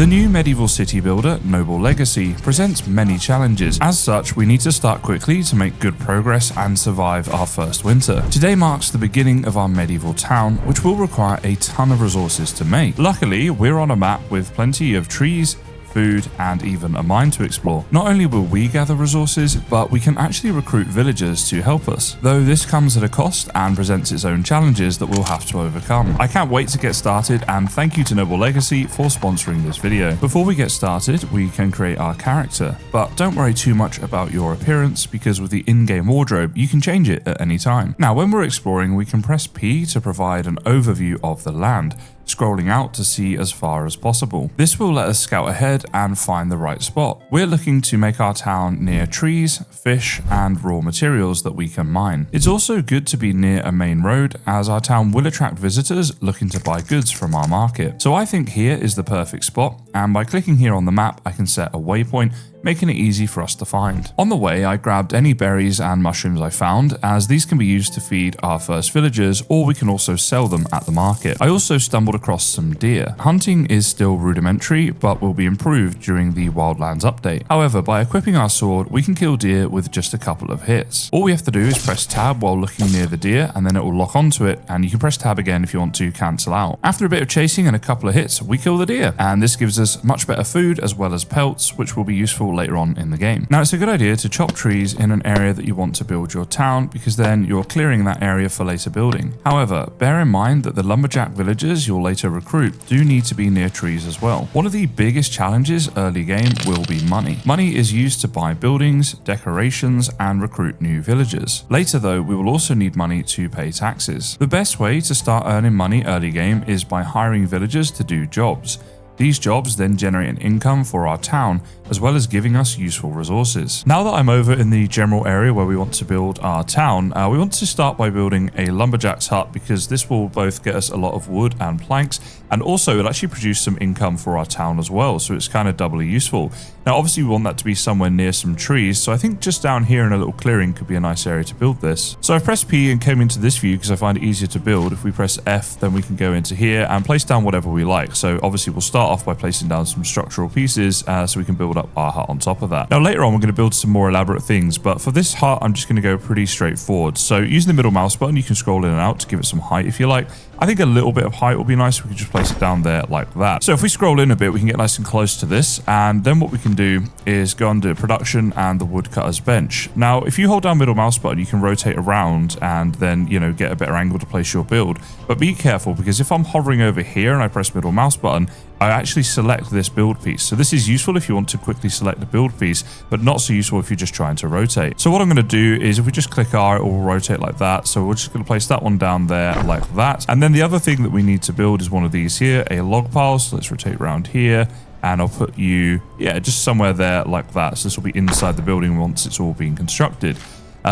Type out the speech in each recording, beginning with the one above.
The new medieval city builder, Noble Legacy, presents many challenges. As such, we need to start quickly to make good progress and survive our first winter. Today marks the beginning of our medieval town, which will require a ton of resources to make. Luckily, we're on a map with plenty of trees, food, and even a mine to explore. Not only will we gather resources, but we can actually recruit villagers to help us, though this comes at a cost and presents its own challenges that we'll have to overcome. I can't wait to get started, and thank you to Noble Legacy for sponsoring this video. Before we get started, we can create our character, but don't worry too much about your appearance, because with the in-game wardrobe, you can change it at any time. Now, when we're exploring, we can press P to provide an overview of the land, scrolling out to see as far as possible. This will let us scout ahead and find the right spot. We're looking to make our town near trees, fish, and raw materials that we can mine. It's also good to be near a main road, as our town will attract visitors looking to buy goods from our market. So I think here is the perfect spot, and by clicking here on the map, I can set a waypoint, making it easy for us to find. On the way, I grabbed any berries and mushrooms I found, as these can be used to feed our first villagers, or we can also sell them at the market. I also stumbled across some deer. Hunting is still rudimentary, but will be improved during the Wildlands update. However, by equipping our sword, we can kill deer with just a couple of hits. All we have to do is press tab while looking near the deer, and then it will lock onto it, and you can press tab again if you want to cancel out. After a bit of chasing and a couple of hits, we kill the deer, and this gives us much better food as well as pelts, which will be useful later on in the game. Now, it's a good idea to chop trees in an area that you want to build your town, because then you're clearing that area for later building. However, bear in mind that the lumberjack villagers you'll later recruit do need to be near trees as well. One of the biggest challenges early game will be money. Money is used to buy buildings, decorations, and recruit new villagers. Later though, we will also need money to pay taxes. The best way to start earning money early game is by hiring villagers to do jobs. These jobs then generate an income for our town, as well as giving us useful resources. Now that I'm over in the general area where we want to build our town, we want to start by building a Lumberjack's Hut, because this will both get us a lot of wood and planks, and also it'll actually produce some income for our town as well, so it's kind of doubly useful. Now obviously we want that to be somewhere near some trees, so I think just down here in a little clearing could be a nice area to build this. So I've pressed P and came into this view because I find it easier to build. If we press F, then we can go into here and place down whatever we like. So obviously we'll start off by placing down some structural pieces so we can build up our hut on top of that. Now later on we're going to build some more elaborate things, but for this hut I'm just going to go pretty straightforward. So using the middle mouse button, you can scroll in and out to give it some height if you like. I think a little bit of height will be nice. We can just place it down there like that. So if we scroll in a bit, we can get nice and close to this, and then what we can do is go under production and the woodcutter's bench. Now if you hold down middle mouse button, you can rotate around and then, you know, get a better angle to place your build. But be careful, because if I'm hovering over here and I press middle mouse button, I actually select this build piece. So this is useful if you want to quickly select the build piece, but not so useful if you're just trying to rotate. So what I'm going to do is, if we just click R, it will rotate like that. So we're just going to place that one down there like that. And then the other thing that we need to build is one of these here, a log pile. So let's rotate around here, and I'll put you, just somewhere there like that. So this will be inside the building once it's all being constructed.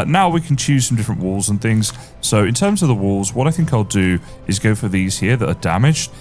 Now we can choose some different walls and things. So in terms of the walls, what I think I'll do is go for these here that are damaged,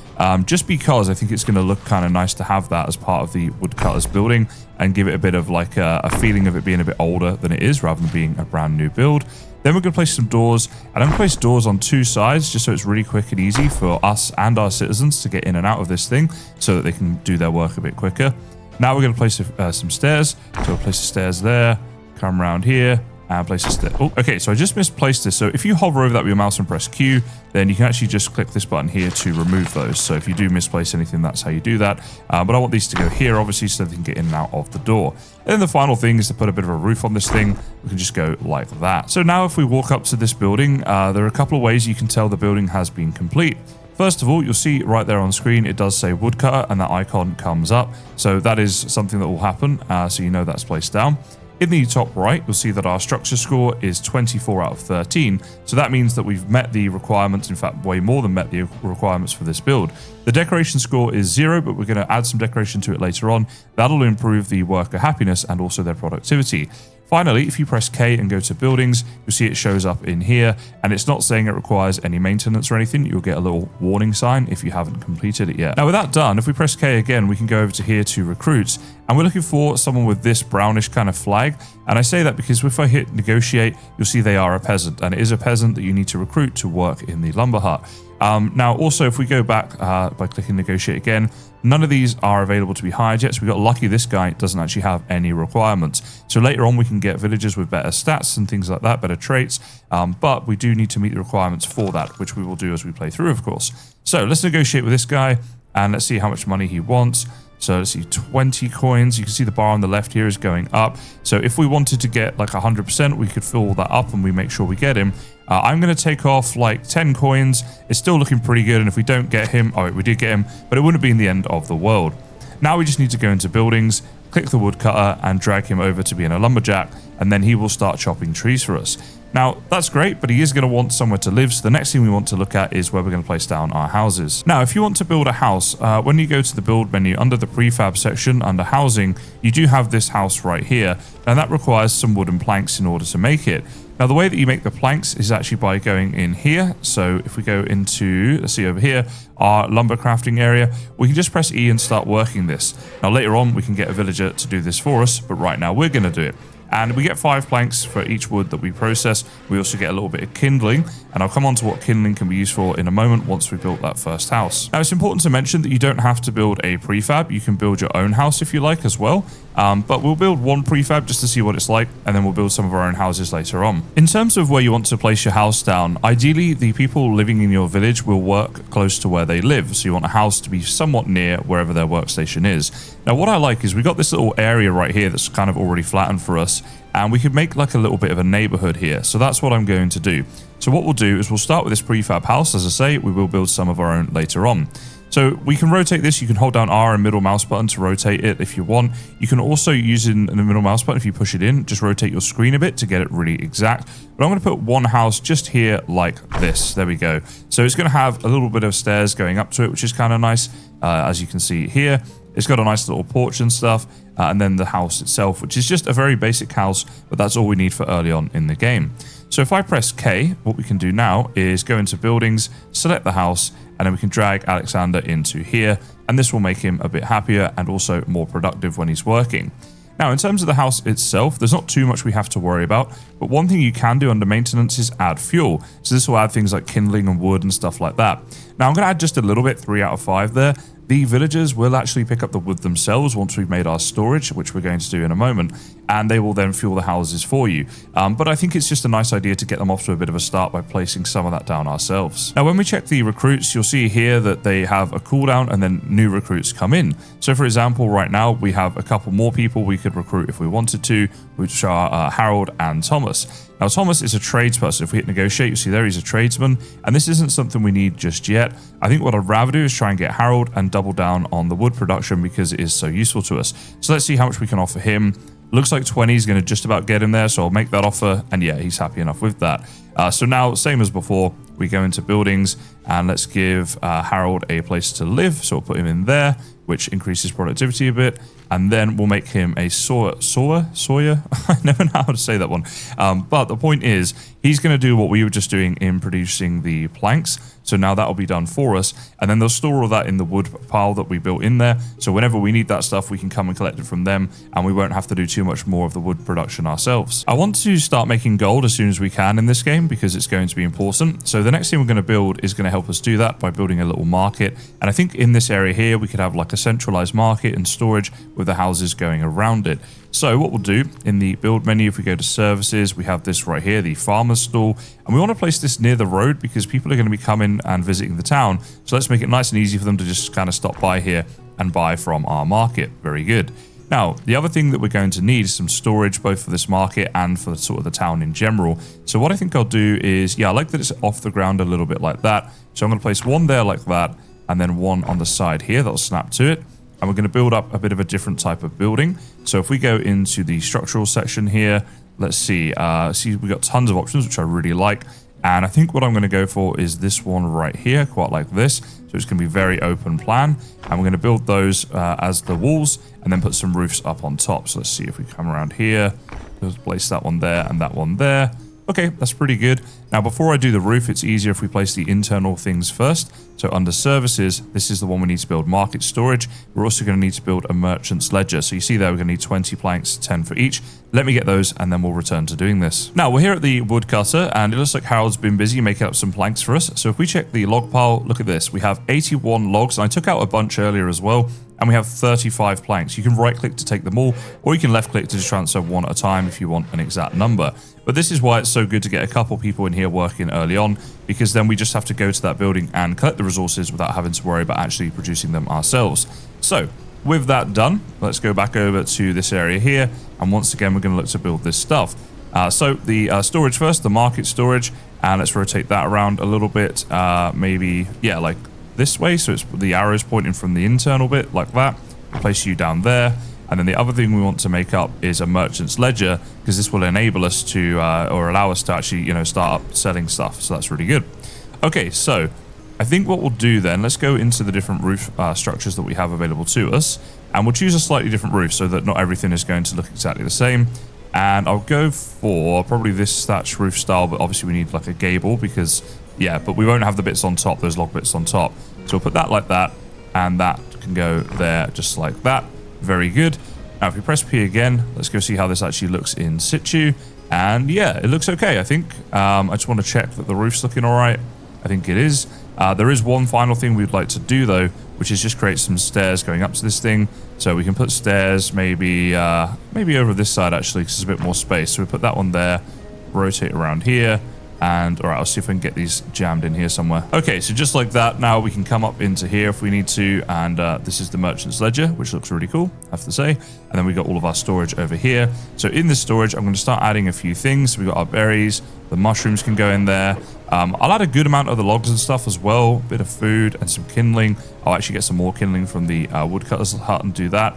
just because I think it's going to look kind of nice to have that as part of the woodcutter's building and give it a bit of like a feeling of it being a bit older than it is, rather than being a brand new build. Then we're going to place some doors, and I'm going to place doors on two sides just so it's really quick and easy for us and our citizens to get in and out of this thing so that they can do their work a bit quicker. Now we're going to place some stairs. So we'll place the stairs there, come around here, and place a stair. Oh, okay, so I just misplaced this. So if you hover over that with your mouse and press Q, then you can actually just click this button here to remove those. So if you do misplace anything, that's how you do that. But I want these to go here, obviously, so they can get in and out of the door. And then the final thing is to put a bit of a roof on this thing. We can just go like that. So now if we walk up to this building, there are a couple of ways you can tell the building has been complete. First of all, you'll see right there on screen, it does say woodcutter, and that icon comes up. So that is something that will happen. So you know that's placed down. In the top right, you'll see that our structure score is 24 out of 13. So that means that we've met the requirements, in fact, way more than met the requirements for this build. The decoration score is 0, but we're going to add some decoration to it later on. That'll improve the worker happiness and also their productivity. Finally, if you press K and go to buildings, you'll see it shows up in here, and it's not saying it requires any maintenance or anything. You'll get a little warning sign if you haven't completed it yet. Now with that done, if we press K again, we can go over to here to recruits, and we're looking for someone with this brownish kind of flag. And I say that because if I hit negotiate, you'll see they are a peasant, and it is a peasant that you need to recruit to work in the lumber hut. Now, also, if we go back by clicking negotiate again, none of these are available to be hired yet. So we got lucky this guy doesn't actually have any requirements. So later on, we can get villagers with better stats and things like that, better traits. But we do need to meet the requirements for that, which we will do as we play through, of course. So let's negotiate with this guy and let's see how much money he wants. So let's see, 20 coins. You can see the bar on the left here is going up. So if we wanted to get like 100%, we could fill that up and we make sure we get him. I'm going to take off like 10 coins. It's still looking pretty good. And if we don't get him, oh, we did get him, but it wouldn't be in the end of the world. Now we just need to go into buildings, click the woodcutter and drag him over to being a lumberjack. And then he will start chopping trees for us. Now, that's great, but he is going to want somewhere to live. So the next thing we want to look at is where we're going to place down our houses. Now, if you want to build a house, when you go to the build menu under the prefab section, under housing, you do have this house right here. And that requires some wooden planks in order to make it. Now, the way that you make the planks is actually by going in here. So if we go into, let's see over here, our lumber crafting area, we can just press E and start working this. Now, later on, we can get a villager to do this for us, but right now we're going to do it. And we get 5 planks for each wood that we process. We also get a little bit of kindling, and I'll come on to what kindling can be used for in a moment once we built that first house. Now, it's important to mention that you don't have to build a prefab. You can build your own house if you like as well. But we'll build one prefab just to see what it's like, and then we'll build some of our own houses later on. In terms of where you want to place your house down, ideally the people living in your village will work close to where they live. So you want a house to be somewhat near wherever their workstation is. Now, what I like is we got this little area right here that's kind of already flattened for us, and we could make like a little bit of a neighborhood here. So that's what I'm going to do. So what we'll do is we'll start with this prefab house. As I say, we will build some of our own later on. So we can rotate this. You can hold down R and middle mouse button to rotate it if you want. You can also use in the middle mouse button, if you push it in, just rotate your screen a bit to get it really exact. But I'm going to put one house just here like this. There we go. So it's going to have a little bit of stairs going up to it, which is kind of nice. As you can see here, it's got a nice little porch and stuff. And then the house itself, which is just a very basic house, but that's all we need for early on in the game. So if I press K, what we can do now is go into buildings, select the house, and then we can drag Alexander into here. And this will make him a bit happier and also more productive when he's working. Now, in terms of the house itself, there's not too much we have to worry about, but one thing you can do under maintenance is add fuel. So this will add things like kindling and wood and stuff like that. Now, I'm going to add just a little bit, 3 out of 5 there. The villagers will actually pick up the wood themselves once we've made our storage, which we're going to do in a moment, and they will then fuel the houses for you. But I think it's just a nice idea to get them off to a bit of a start by placing some of that down ourselves. Now, when we check the recruits, you'll see here that they have a cooldown and then new recruits come in. So for example, right now we have a couple more people we could recruit if we wanted to, which are Harold and Thomas. Now, Thomas is a tradesperson. If we hit negotiate, you see there he's a tradesman, and this isn't something we need just yet. I think what I'd rather do is try and get Harold and double down on the wood production because it is so useful to us. So let's see how much we can offer him. Looks like 20 is going to just about get him there, so I'll make that offer, and yeah, he's happy enough with that. So now, same as before, we go into buildings, and let's give Harold a place to live, so we'll put him in there, which increases productivity a bit, and then we'll make him a sawyer? I never know how to say that one. But the point is, he's going to do what we were just doing in producing the planks. So now that'll be done for us. And then they'll store all that in the wood pile that we built in there. So whenever we need that stuff, we can come and collect it from them, and we won't have to do too much more of the wood production ourselves. I want to start making gold as soon as we can in this game because it's going to be important. So the next thing we're going to build is going to help us do that by building a little market. And I think in this area here, we could have like a centralized market and storage with the houses going around it. So what we'll do in the build menu, if we go to services, we have this right here, the farmer's stall, and we want to place this near the road because people are going to be coming and visiting the town. So let's make it nice and easy for them to just kind of stop by here and buy from our market. Very good. Now, the other thing that we're going to need is some storage, both for this market and for sort of the town in general. So what I think I'll do is, yeah, I like that it's off the ground a little bit like that. So I'm going to place one there like that, and then one on the side here that'll snap to it. And we're going to build up a bit of a different type of building. So if we go into the structural section here, let's see. We've got tons of options, which I really like. And I think what I'm going to go for is this one right here, quite like this. So it's going to be very open plan. And we're going to build those as the walls and then put some roofs up on top. So let's see if we come around here. Let's place that one there and that one there. Okay, that's pretty good. Now, before I do the roof, it's easier if we place the internal things first. So under services, this is the one we need to build market storage. We're also going to need to build a merchant's ledger. So you see there, we're going to need 20 planks, 10 for each. Let me get those and then we'll return to doing this. Now, we're here at the woodcutter and it looks like Harold's been busy making up some planks for us. So if we check the log pile, look at this. We have 81 logs and I took out a bunch earlier as well. And we have 35 planks. You can right click to take them all, or you can left click to just transfer one at a time if you want an exact number. But this is why it's so good to get a couple people in here working early on, because then we just have to go to that building and collect the resources without having to worry about actually producing them ourselves. So with that done, let's go back over to this area here. And once again, we're going to look to build this stuff. So the storage first, the market storage, and let's rotate that around a little bit. Maybe, yeah, like this way, so it's the arrows pointing from the internal bit like that. Place you down there, and then the other thing we want to make up is a merchant's ledger, because this will enable us to or allow us to actually, you know, start up selling stuff. So that's really good. Okay, so I think what we'll do then, let's go into the different roof structures that we have available to us, and we'll choose a slightly different roof so that not everything is going to look exactly the same. And I'll go for probably this thatch roof style, but obviously we need like a gable because, yeah, but we won't have the bits on top, those log bits on top. So we'll put that like that, and that can go there just like that. Very good. Now if we press P again, let's go see how this actually looks in situ. And yeah, it looks okay, I think. I just want to check that the roof's looking all right. I think it is. There is one final thing we'd like to do though, which is just create some stairs going up to this thing. So we can put stairs maybe over this side actually, because there's a bit more space. So we put that one there, rotate around here. And all right, I'll see if I can get these jammed in here somewhere. Okay, so just like that, now we can come up into here if we need to. And this is the merchant's ledger, which looks really cool, I have to say. And then we got all of our storage over here. So in this storage, I'm going to start adding a few things. So we got our berries, the mushrooms can go in there. I'll add a good amount of the logs and stuff as well, a bit of food and some kindling. I'll actually get some more kindling from the woodcutter's hut and do that.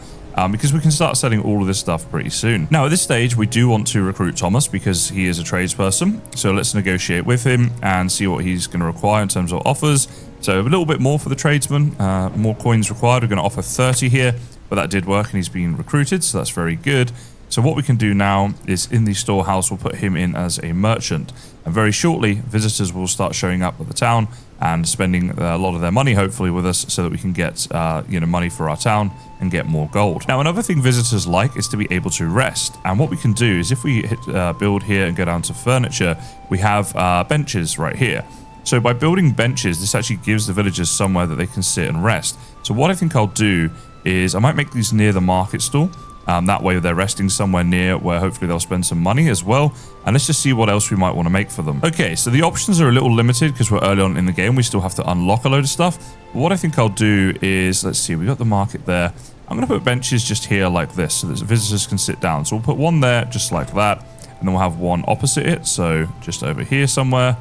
Because we can start selling all of this stuff pretty soon. Now, at this stage, we do want to recruit Thomas because he is a tradesperson. So let's negotiate with him and see what he's going to require in terms of offers. So a little bit more for the tradesman, more coins required. We're going to offer 30 here, but that did work and he's been recruited. So that's very good. So what we can do now is in the storehouse, we'll put him in as a merchant. And very shortly, visitors will start showing up at the town and spending a lot of their money, hopefully, with us so that we can get money for our town and get more gold. Now, another thing visitors like is to be able to rest. And what we can do is if we hit build here and go down to furniture, we have benches right here. So by building benches, this actually gives the villagers somewhere that they can sit and rest. So what I think I'll do is I might make these near the market stall. That way they're resting somewhere near where hopefully they'll spend some money as well. And let's just see what else we might want to make for them. Okay, so the options are a little limited because we're early on in the game. We still have to unlock a load of stuff. But what I think I'll do is, let's see, we got the market there. I'm going to put benches just here like this so that visitors can sit down. So we'll put one there just like that. And then we'll have one opposite it. So just over here somewhere.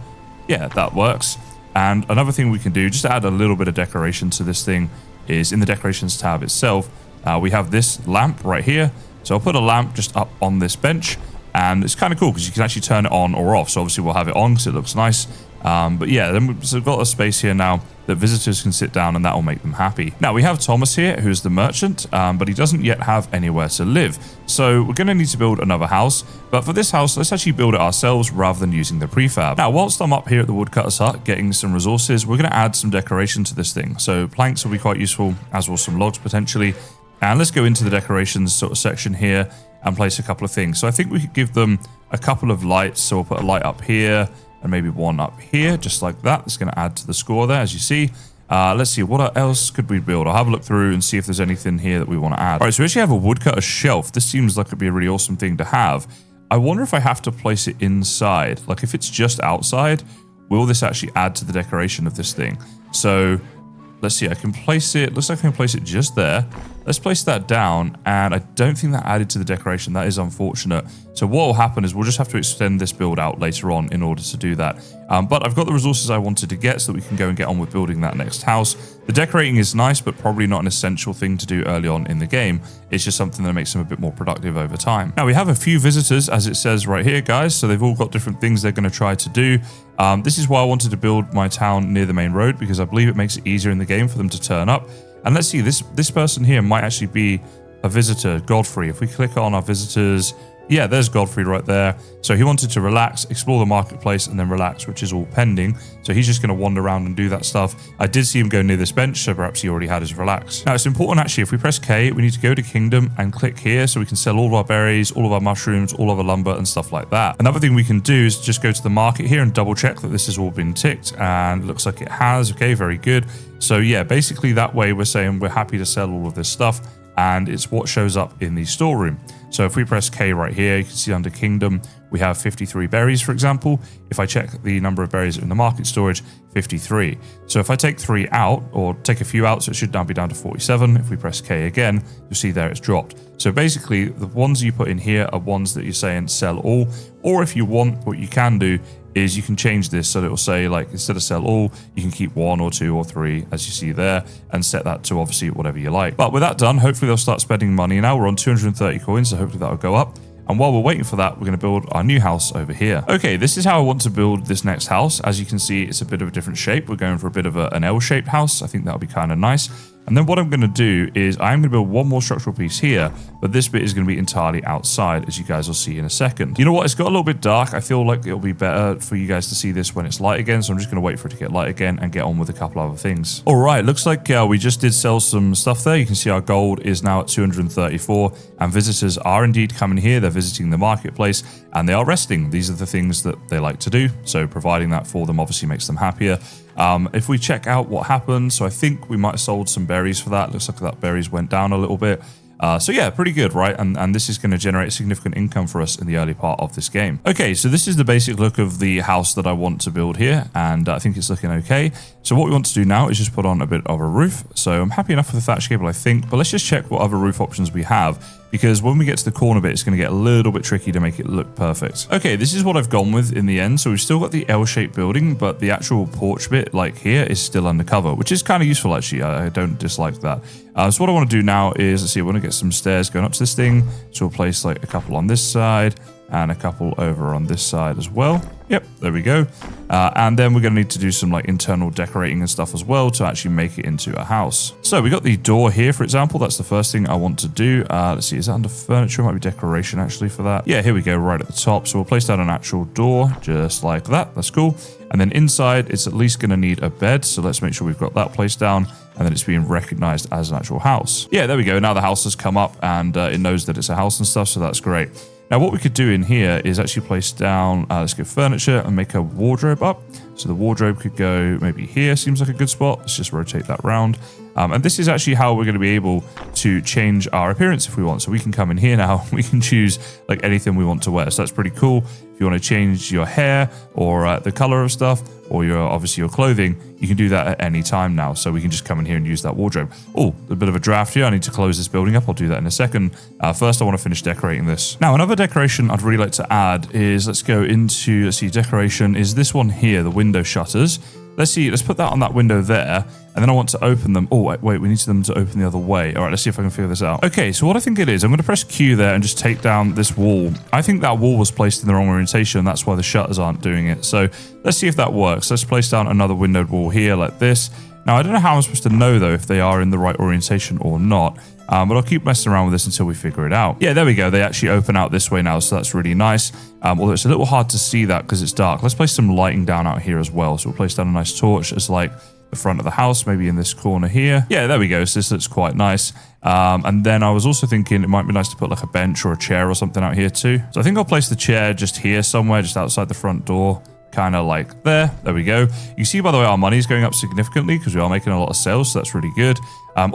Yeah, that works. And another thing we can do, just to add a little bit of decoration to this thing, is in the decorations tab itself, we have this lamp right here. So I'll put a lamp just up on this bench. And it's kind of cool because you can actually turn it on or off. So obviously we'll have it on because it looks nice. But yeah, then we've got a space here now that visitors can sit down and that will make them happy. Now we have Thomas here, who's the merchant, but he doesn't yet have anywhere to live. So we're going to need to build another house. But for this house, let's actually build it ourselves rather than using the prefab. Now, whilst I'm up here at the woodcutter's hut getting some resources, we're going to add some decoration to this thing. So planks will be quite useful, as will some logs potentially. And let's go into the decorations sort of section here and place a couple of things. So I think we could give them a couple of lights. So we'll put a light up here and maybe one up here, just like that. It's going to add to the score there, as you see. Let's see, what else could we build? I'll have a look through and see if there's anything here that we want to add. All right, so we actually have a woodcutter shelf. This seems like it'd be a really awesome thing to have. I wonder if I have to place it inside. Like if it's just outside, will this actually add to the decoration of this thing? So let's see, I can place it, looks like I can place it just there. Let's place that down, and I don't think that added to the decoration. That is unfortunate. So what will happen is we'll just have to extend this build out later on in order to do that. But I've got the resources I wanted to get so that we can go and get on with building that next house. The decorating is nice, but probably not an essential thing to do early on in the game. It's just something that makes them a bit more productive over time. Now we have a few visitors, as it says right here, guys. So they've all got different things they're going to try to do. This is why I wanted to build my town near the main road, because I believe it makes it easier in the game for them to turn up. And let's see, this person here might actually be a visitor, Godfrey. If we click on our visitors, yeah, there's Godfrey right there. So he wanted to relax, explore the marketplace, and then relax, which is all pending. So he's just going to wander around and do that stuff. I did see him go near this bench, so perhaps he already had his relax. Now, it's important, actually, if we press K, we need to go to Kingdom and click here so we can sell all of our berries, all of our mushrooms, all of our lumber, and stuff like that. Another thing we can do is just go to the market here and double check that this has all been ticked, and it looks like it has. Okay, very good. So yeah, basically that way we're saying we're happy to sell all of this stuff, and it's what shows up in the storeroom. So if we press K right here, you can see under Kingdom, we have 53 berries, for example. If I check the number of berries in the market storage, 53. So if I take 3 out, or take a few out, so it should now be down to 47. If we press K again, you'll see there it's dropped. So basically, the ones you put in here are ones that you're saying sell all, or if you want, what you can do is you can change this so that it will say, like, instead of sell all, you can keep 1 or 2 or 3, as you see there, and set that to obviously whatever you like. But with that done, hopefully they'll start spending money now. We're on 230 coins, so hopefully that'll go up. And while we're waiting for that, we're going to build our new house over here. Okay, this is how I want to build this next house. As you can see, it's a bit of a different shape. We're going for a bit of an L-shaped house. I think that'll be kind of nice. And then what I'm going to do is I'm going to build one more structural piece here, but this bit is going to be entirely outside, as you guys will see in a second. You know what? It's got a little bit dark. I feel like it'll be better for you guys to see this when it's light again, so I'm just going to wait for it to get light again and get on with a couple other things. All right, looks like we just did sell some stuff there. You can see our gold is now at 234, and visitors are indeed coming here. They're visiting the marketplace, and they are resting. These are the things that they like to do, so providing that for them obviously makes them happier. If we check out what happened, so I think we might have sold some berries for that. Looks like that berries went down a little bit. So yeah, pretty good, right? And this is going to generate significant income for us in the early part of this game. Okay, so this is the basic look of the house that I want to build here, and I think it's looking okay. So what we want to do now is just put on a bit of a roof. So I'm happy enough with the thatch gable, I think, but let's just check what other roof options we have, because when we get to the corner bit, it's going to get a little bit tricky to make it look perfect. Okay, this is what I've gone with in the end. So we've still got the L-shaped building, but the actual porch bit, like here, is still undercover, which is kind of useful, actually. I don't dislike that. So what I want to do now is, let's see, I want to get some stairs going up to this thing. So we'll place like a couple on this side and a couple over on this side as well. Yep, there we go. And then we're going to need to do some like internal decorating and stuff as well to actually make it into a house. So we got the door here, for example. That's the first thing I want to do. Let's see, is that under furniture? It might be decoration actually for that. Yeah, here we go, right at the top. So we'll place down an actual door just like that. That's cool. And then inside, it's at least going to need a bed. So let's make sure we've got that placed down, and then it's being recognized as an actual house. Yeah, there we go. Now the house has come up and it knows that it's a house and stuff. So that's great. Now what we could do in here is actually place down, let's go furniture and make a wardrobe up. So the wardrobe could go maybe here, seems like a good spot. Let's just rotate that round. And this is actually how we're going to be able to change our appearance if we want. So we can come in here now, we can choose like anything we want to wear. So that's pretty cool. If you want to change your hair or the color of stuff, or obviously your clothing, you can do that at any time now. So we can just come in here and use that wardrobe. Oh, a bit of a draft here. I need to close this building up. I'll do that in a second. First, I want to finish decorating this. Now, another decoration I'd really like to add is, let's go into, let's see, decoration is this one here, the window shutters. Let's see, let's put that on that window there. And then I want to open them. Oh, wait, we need them to open the other way. All right, let's see if I can figure this out. Okay, so what I think it is, I'm going to press Q there and just take down this wall. I think that wall was placed in the wrong orientation. That's why the shutters aren't doing it. So let's see if that works. Let's place down another windowed wall here like this. Now, I don't know how I'm supposed to know, though, if they are in the right orientation or not. But I'll keep messing around with this until we figure it out. Yeah, there we go. They actually open out this way now, so that's really nice. Although it's a little hard to see that because it's dark. Let's place some lighting down out here as well. So we'll place down a nice torch as like the front of the house, maybe in this corner here. Yeah, there we go. So this looks quite nice. And then I was also thinking it might be nice to put like a bench or a chair or something out here too. So I think I'll place the chair just here somewhere, just outside the front door. Kind of like there. There we go. You see, by the way, our money is going up significantly because we are making a lot of sales, so that's really good.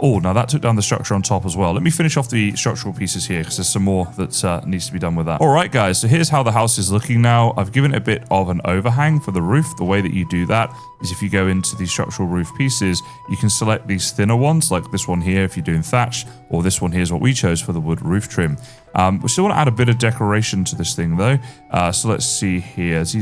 Oh, now that took down the structure on top as well. Let me finish off the structural pieces here because there's some more that needs to be done with that. All right, guys, so here's how the house is looking now. I've given it a bit of an overhang for the roof. The way that you do that is if you go into the structural roof pieces, you can select these thinner ones, like this one here if you're doing thatch, or this one here is what we chose for the wood roof trim. We still want to add a bit of decoration to this thing, though. So let's see here. Okay,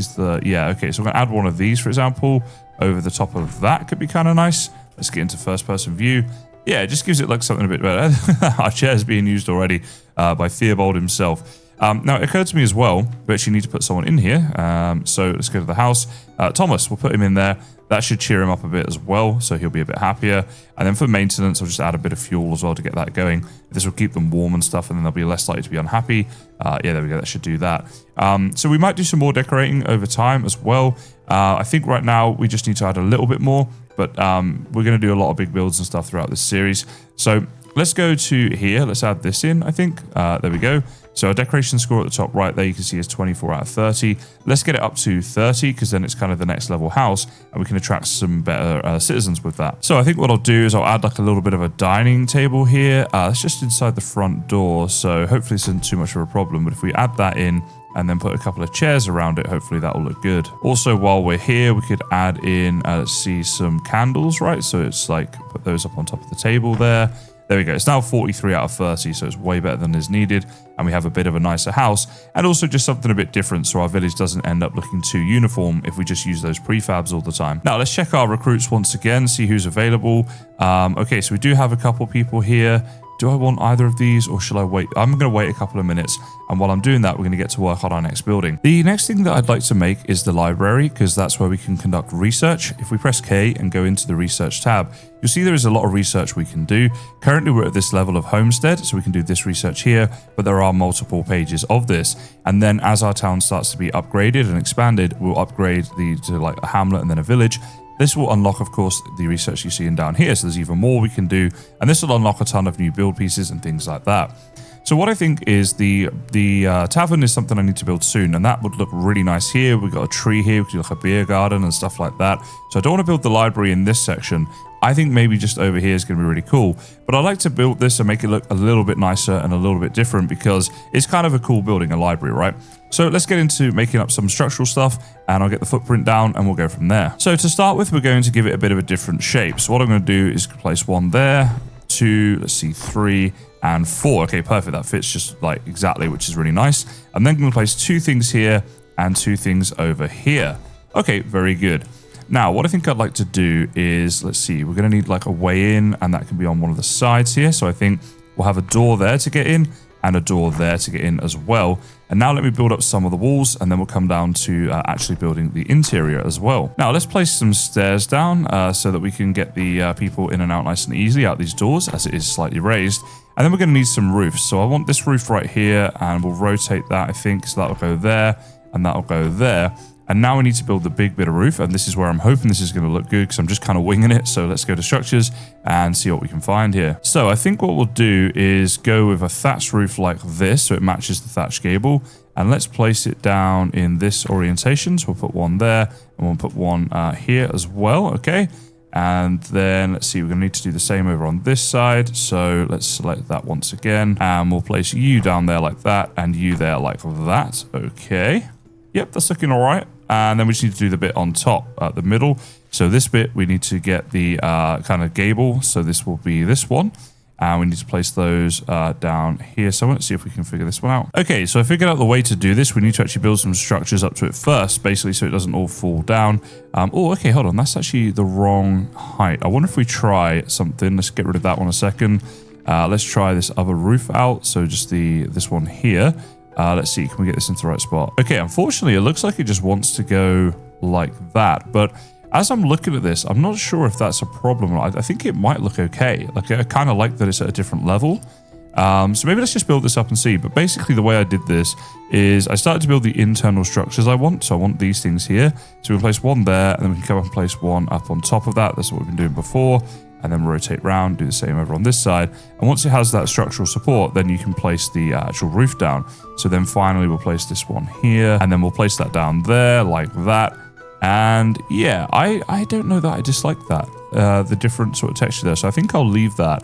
so I'm going to add one of these, for example, over the top of that. Could be kind of nice. Let's get into first-person view. Yeah, it just gives it like something a bit better. Our chair is being used already by Theobald himself. Now, it occurred to me as well, we actually need to put someone in here. So let's go to the house. Thomas, we'll put him in there. That should cheer him up a bit as well, so he'll be a bit happier. And then for maintenance, I'll just add a bit of fuel as well to get that going. This will keep them warm and stuff, and then they'll be less likely to be unhappy. Yeah, there we go. That should do that. So we might do some more decorating over time as well. I think right now we just need to add a little bit more, but we're going to do a lot of big builds and stuff throughout this series. So let's go to here. Let's add this in, I think. There we go. So our decoration score at the top right there, you can see is 24 out of 30. Let's get it up to 30 because then it's kind of the next level house and we can attract some better citizens with that. So I think what I'll do is I'll add like a little bit of a dining table here. It's just inside the front door. So hopefully this isn't too much of a problem. But if we add that in and then put a couple of chairs around it, hopefully that will look good. Also, while we're here, we could add in, let's see, some candles, right? So it's like, put those up on top of the table there. There we go. It's now 43 out of 30, so it's way better than is needed. And we have a bit of a nicer house and also just something a bit different so our village doesn't end up looking too uniform if we just use those prefabs all the time. Now, let's check our recruits once again, see who's available. Okay, so we do have a couple people here. Do I want either of these or should I wait? I'm going to wait a couple of minutes. And while I'm doing that, we're going to get to work on our next building. The next thing that I'd like to make is the library because that's where we can conduct research. If we press K and go into the research tab, you'll see there is a lot of research we can do. Currently, we're at this level of homestead, so we can do this research here, but there are multiple pages of this. And then as our town starts to be upgraded and expanded, we'll upgrade to like a hamlet and then a village. This will unlock, of course, the research you see in down here. So there's even more we can do. And this will unlock a ton of new build pieces and things like that. So what I think is the tavern is something I need to build soon. And that would look really nice here. We've got a tree here. We can do like a beer garden and stuff like that. So I don't want to build the library in this section. I think maybe just over here is going to be really cool. But I like to build this and make it look a little bit nicer and a little bit different because it's kind of a cool building, a library, right? So let's get into making up some structural stuff and I'll get the footprint down and we'll go from there. So to start with, we're going to give it a bit of a different shape. So what I'm going to do is place one there, 2, let's see, 3 and 4. Okay, perfect. That fits just like exactly, which is really nice. I'm then going to place 2 things here and 2 things over here. Okay, very good. Now, what I think I'd like to do is, let's see, we're going to need like a way in and that can be on one of the sides here. So I think we'll have a door there to get in and a door there to get in as well. And now let me build up some of the walls and then we'll come down to actually building the interior as well. Now let's place some stairs down so that we can get the people in and out nice and easily out these doors as it is slightly raised. And then we're going to need some roofs. So I want this roof right here and we'll rotate that, I think. So that'll go there and that'll go there. And now we need to build the big bit of roof. And this is where I'm hoping this is going to look good because I'm just kind of winging it. So let's go to structures and see what we can find here. So I think what we'll do is go with a thatched roof like this. So it matches the thatched gable. And let's place it down in this orientation. So we'll put one there and we'll put one here as well. Okay. And then let's see, we're going to need to do the same over on this side. So let's select that once again. And we'll place you down there like that and you there like that. Okay. Yep, that's looking all right. And then we just need to do the bit on top at the middle. So this bit, we need to get the kind of gable. So this will be this one. And we need to place those down here somewhere. Let's see if we can figure this one out. Okay, so I figured out the way to do this. We need to actually build some structures up to it first, basically, so it doesn't all fall down. Oh, okay, hold on. That's actually the wrong height. I wonder if we try something. Let's get rid of that one a second. Let's try this other roof out. So just this one here. Let's see, can we get this into the right spot? Okay, unfortunately, it looks like it just wants to go like that. But as I'm looking at this, I'm not sure if that's a problem. I think it might look okay. Like, I kind of like that it's at a different level. So maybe let's just build this up and see. But basically, the way I did this is I started to build the internal structures I want. So I want these things here. So we'll place one there, and then we can come up and place one up on top of that. That's what we've been doing before. And then rotate around, do the same over on this side. And once it has that structural support, then you can place the actual roof down. So then finally we'll place this one here, and then we'll place that down there like that. And yeah, I don't know that I dislike that, the different sort of texture there. So I think I'll leave that.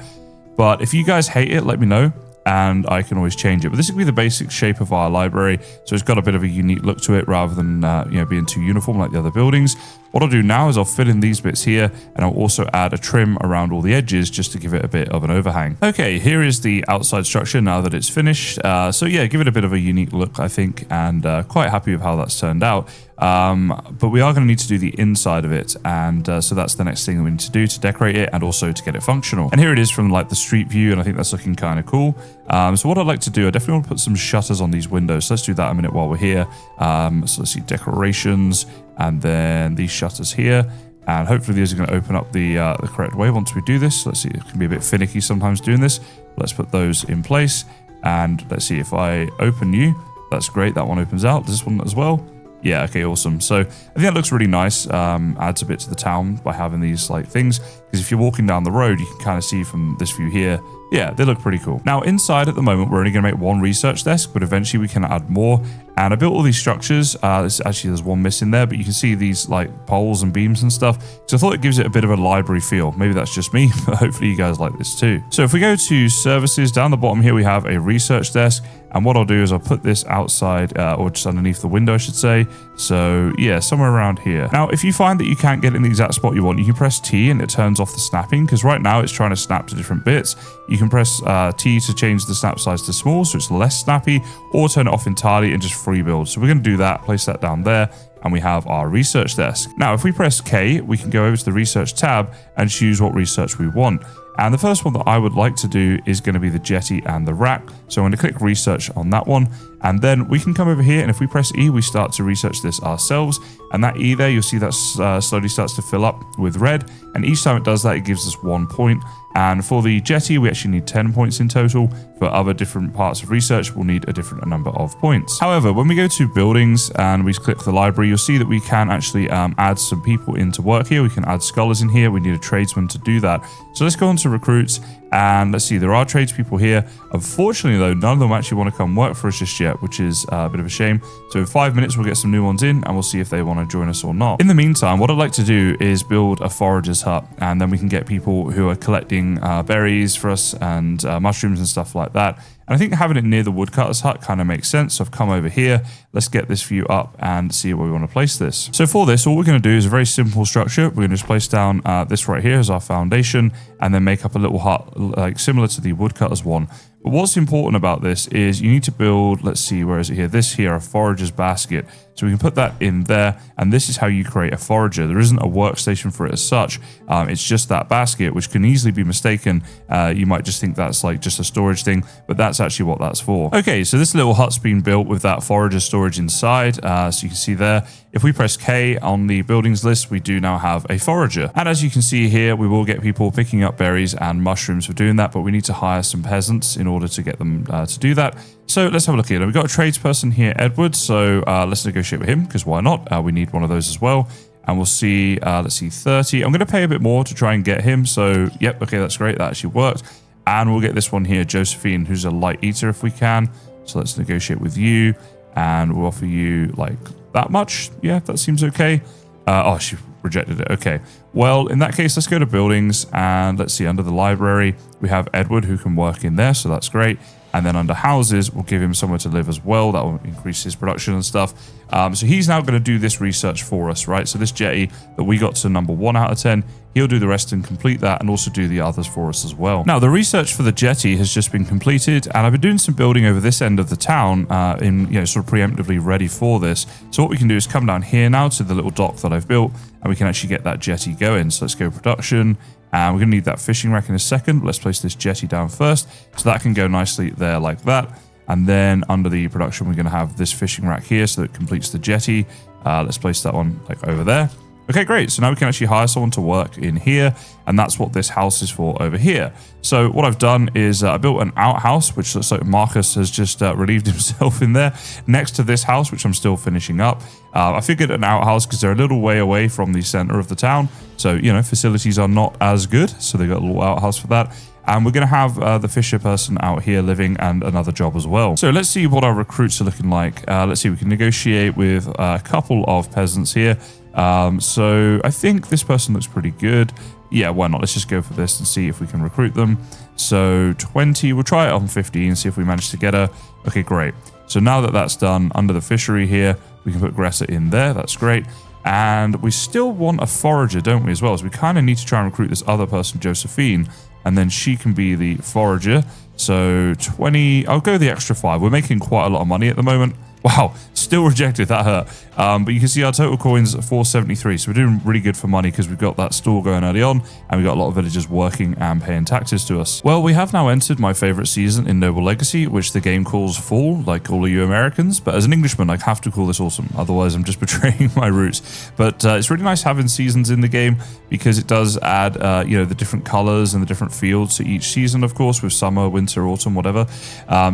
But if you guys hate it, let me know. And I can always change it. But this will be the basic shape of our library. So it's got a bit of a unique look to it rather than being too uniform like the other buildings. What I'll do now is I'll fill in these bits here and I'll also add a trim around all the edges just to give it a bit of an overhang. Okay, here is the outside structure now that it's finished. So yeah, give it a bit of a unique look, I think, and quite happy with how that's turned out. But we are going to need to do the inside of it, and so that's the next thing that we need to do to decorate it and also to get it functional. And here it is from like the street view, and I think that's looking kind of cool. So what I'd like to do, I definitely want to put some shutters on these windows. So let's do that a minute while we're here. So let's see decorations, and then these shutters here. And hopefully these are going to open up the correct way once we do this. Let's see, it can be a bit finicky sometimes doing this. Let's put those in place. And let's see if I open you. That's great. That one opens out. Does this one as well? Yeah, okay, awesome. So I think that looks really nice. Adds a bit to the town by having these like things. Because if you're walking down the road, you can kind of see from this view here. Yeah, they look pretty cool. Now inside at the moment, we're only going to make one research desk, but eventually we can add more. And I built all these structures. There's one missing there, but you can see these like poles and beams and stuff. So I thought it gives it a bit of a library feel. Maybe that's just me, but hopefully you guys like this too. So if we go to services, down the bottom here, we have a research desk. And what I'll do is I'll put this outside, or just underneath the window, I should say. So yeah, somewhere around here. Now, if you find that you can't get it in the exact spot you want, you can press T and it turns off the snapping, because right now it's trying to snap to different bits. You can press T to change the snap size to small, so it's less snappy, or turn it off entirely and just free build. So we're going to do that, place that down there, and we have our research desk. Now, if we press K, we can go over to the research tab and choose what research we want. And the first one that I would like to do is going to be the jetty and the rack. So I'm going to click research on that one. And then we can come over here, and if we press E, we start to research this ourselves. And that E there, you'll see that slowly starts to fill up with red. And each time it does that, it gives us 1 point. And for the jetty, we actually need 10 points in total. For other different parts of research, we'll need a different number of points. However, when we go to buildings and we click the library, you'll see that we can actually add some people into work here. We can add scholars in here. We need a tradesman to do that. So let's go on to recruits. And let's see, there are tradespeople here. Unfortunately, though, none of them actually want to come work for us just yet, which is a bit of a shame. So in 5 minutes, we'll get some new ones in, and we'll see if they want to join us or not. In the meantime, what I'd like to do is build a Foragers Hut, and then we can get people who are collecting berries for us and mushrooms and stuff like that. And I think having it near the woodcutter's hut kind of makes sense. So I've come over here. Let's get this view up and see where we want to place this. So for this, all we're going to do is a very simple structure. We're going to just place down this right here as our foundation, and then make up a little hut like similar to the woodcutter's one. But what's important about this is you need to build, let's see, where is it here? This here, a forager's basket. So we can put that in there, and this is how you create a forager. There isn't a workstation for it as such. It's just that basket, which can easily be mistaken. You might just think that's like just a storage thing, but that's actually what that's for. Okay, so this little hut's been built with that forager storage inside. So you can see there, if we press K on the buildings list, we do now have a forager. And as you can see here, we will get people picking up berries and mushrooms for doing that, but we need to hire some peasants in order to get them to do that. So let's have a look here. We've got a tradesperson here, Edward. So let's negotiate with him, because why not? We need one of those as well. And we'll see, let's see, 30. I'm going to pay a bit more to try and get him. So, yep, okay, that's great. That actually worked. And we'll get this one here, Josephine, who's a light eater if we can. So let's negotiate with you. And we'll offer you like that much. Yeah, that seems okay. Oh, she rejected it. Okay. Well, in that case, let's go to buildings. And let's see, under the library, we have Edward who can work in there. So that's great. And then under houses, we'll give him somewhere to live as well. That will increase his production and stuff. So he's now going to do this research for us, right? So this jetty that we got to number 1 out of 10, he'll do the rest and complete that, and also do the others for us as well. Now, the research for the jetty has just been completed, and I've been doing some building over this end of the town sort of preemptively ready for this. So what we can do is come down here now to the little dock that I've built, and we can actually get that jetty going. So let's go production. And we're going to need that fishing rack in a second. Let's place this jetty down first. So that can go nicely there like that. And then under the production, we're going to have this fishing rack here so that it completes the jetty. Let's place that one like over there. Okay, great. So now we can actually hire someone to work in here. And that's what this house is for over here. So what I've done is I built an outhouse, which looks like Marcus has just relieved himself in there, next to this house, which I'm still finishing up. I figured an outhouse because they're a little way away from the center of the town. So, you know, facilities are not as good. So they got a little outhouse for that. And we're going to have the fisher person out here living and another job as well. So let's see what our recruits are looking like. Let's see, we can negotiate with a couple of peasants here. So I think this person looks pretty good. Yeah, why not? Let's just go for this and see if we can recruit them. So 20, we'll try it on 15, see if we manage to get her. Okay, great. So now that that's done, under the fishery here, we can put Gressa in there. That's great. And we still want a forager, don't we, as well? So we kind of need to try and recruit this other person, Josephine, and then she can be the forager. So 20, I'll go the extra 5. We're making quite a lot of money at the moment. Wow, still rejected. That hurt. But you can see our total coins are 473. So we're doing really good for money because we've got that store going early on and we've got a lot of villagers working and paying taxes to us. Well, we have now entered my favorite season in Noble Legacy, which the game calls fall, like all of you Americans. But as an Englishman, I have to call this awesome. Otherwise, I'm just betraying my roots. But it's really nice having seasons in the game because it does add, the different colors and the different fields to each season, of course, with summer, winter, autumn, whatever.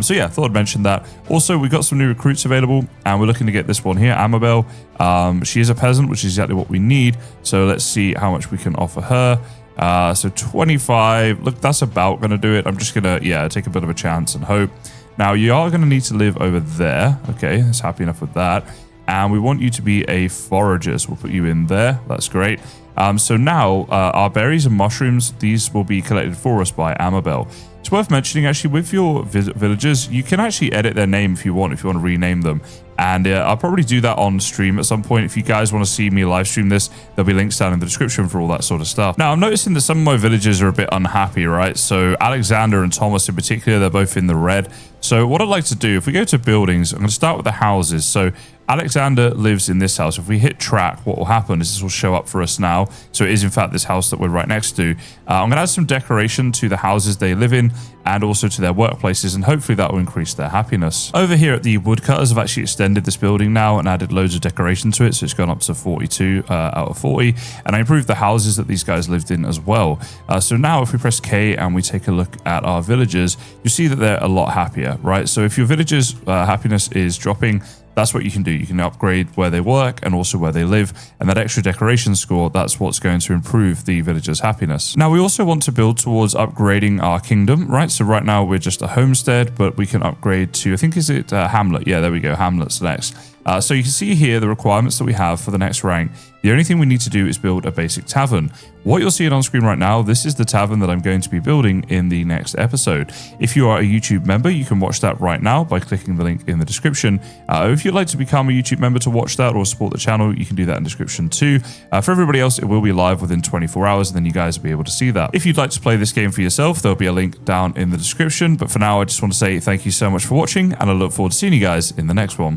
So yeah, thought I'd mention that. Also, we've got some new recruits available and we're looking to get this one here, Amabel. She is a peasant, which is exactly what we need. So let's see how much we can offer her. So 25. Look, that's about going to do it. I'm just going to, take a bit of a chance and hope. Now, you are going to need to live over there. Okay, that's happy enough with that. And we want you to be a forager. So we'll put you in there. That's great. So now, our berries and mushrooms, these will be collected for us by Amabel. It's worth mentioning, actually, with your villagers, you can actually edit their name if you want to rename them. And I'll probably do that on stream at some point. If you guys want to see me live stream this, there'll be links down in the description for all that sort of stuff. Now, I'm noticing that some of my villagers are a bit unhappy, right? So Alexander and Thomas in particular, they're both in the red. So what I'd like to do, if we go to buildings, I'm going to start with the houses. So Alexander lives in this house. If we hit track, what will happen is this will show up for us now. So it is, in fact, this house that we're right next to. I'm going to add some decoration to the houses they live in and also to their workplaces, and hopefully that will increase their happiness. Over here at the woodcutters, I've actually extended this building now and added loads of decoration to it. So it's gone up to 42 out of 40. And I improved the houses that these guys lived in as well. So now if we press K and we take a look at our villagers, you see that they're a lot happier, right? So if your villagers' happiness is dropping, that's what you can do. You can upgrade where they work and also where they live. And that extra decoration score, that's what's going to improve the villagers' happiness. Now, we also want to build towards upgrading our kingdom, right? So right now we're just a homestead, but we can upgrade to, I think, is it Hamlet? Yeah, there we go. Hamlet's next. So you can see here the requirements that we have for the next rank. The only thing we need to do is build a basic tavern. What you'll see on screen right now, this is the tavern that I'm going to be building in the next episode. If you are a YouTube member, you can watch that right now by clicking the link in the description. If you'd like to become a YouTube member to watch that or support the channel, you can do that in the description too. For everybody else, it will be live within 24 hours, and then you guys will be able to see that. If you'd like to play this game for yourself, there'll be a link down in the description. But for now, I just want to say thank you so much for watching, and I look forward to seeing you guys in the next one.